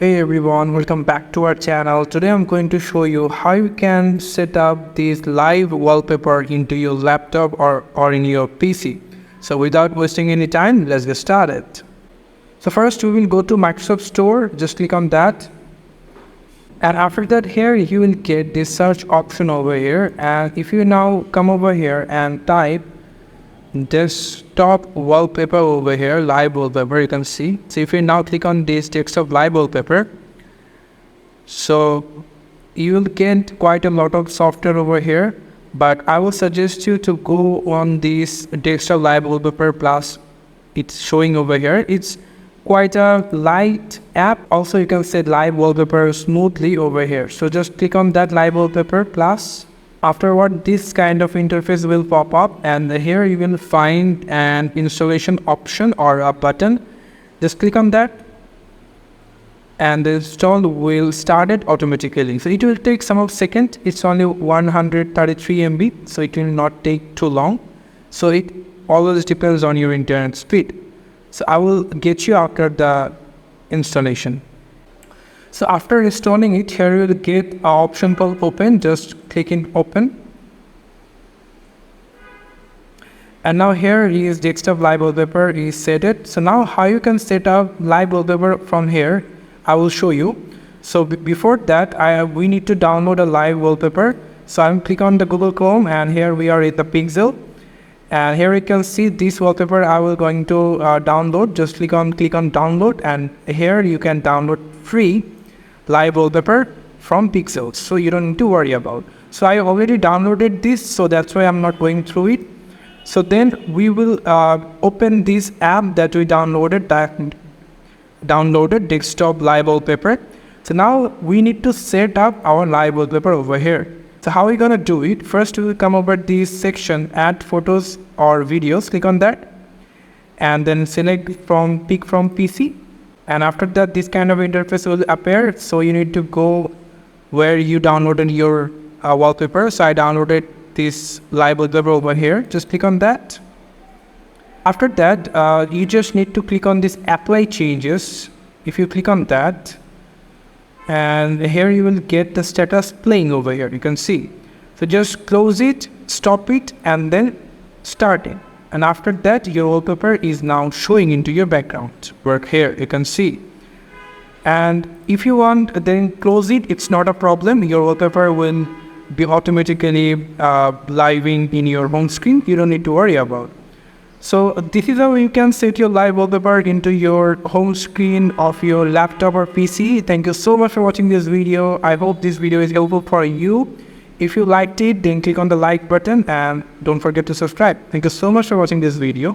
Hey everyone, welcome back to our channel. Today I'm going to show you how you can set up this live wallpaper into your laptop or in your PC. So without wasting any time, let's get started. So first we will go to Microsoft Store, just click on that. And after that here you will get this search option over here. And if you now come over here and type desktop wallpaper over here, live wallpaper, you can see. So if you now click on this desktop live wallpaper, so you will get quite a lot of software over here, but I will suggest you to go on this desktop live wallpaper plus. It's showing over here. It's quite a light app. Also you can set live wallpaper smoothly over here. So just click on that live wallpaper plus. Afterward, this kind of interface will pop up, and here you will find an installation option or a button. Just click on that and the install will start it automatically. So it will take some of second. It's only 133 MB, so it will not take too long. So it always depends on your internet speed. So I will get you after the installation. So after installing it, here you will get an option called open. Just click in open. And now here is desktop live wallpaper is set it. So now how you can set up live wallpaper from here, I will show you. So before that, we need to download a live wallpaper. So I'm click on the Google Chrome, and here we are at the Pixel. And here you can see this wallpaper I will going to download. Just click on download, and here you can download free live wallpaper from Pixel, so you don't need to worry about. So I already downloaded this, so that's why I'm not going through it. So then we will open this app that we downloaded, desktop live wallpaper. So now we need to set up our live wallpaper over here. So how are we gonna do it? First we will come over this section, add photos or videos, click on that, and then select pick from PC. And after that, this kind of interface will appear. So you need to go where you downloaded your wallpaper. So I downloaded this live wallpaper over here. Just click on that. After that, you just need to click on this apply changes. If you click on that, and here you will get the status playing over here. You can see. So just close it, stop it, and then start it. And after that, your wallpaper is now showing into your background work here. You can see. And if you want, then close it. It's not a problem. Your wallpaper will be automatically live in your home screen. You don't need to worry about. So this is how you can set your live wallpaper into your home screen of your laptop or PC. Thank you so much for watching this video. I hope this video is helpful for you. If you liked it, then click on the like button and don't forget to subscribe. Thank you so much for watching this video.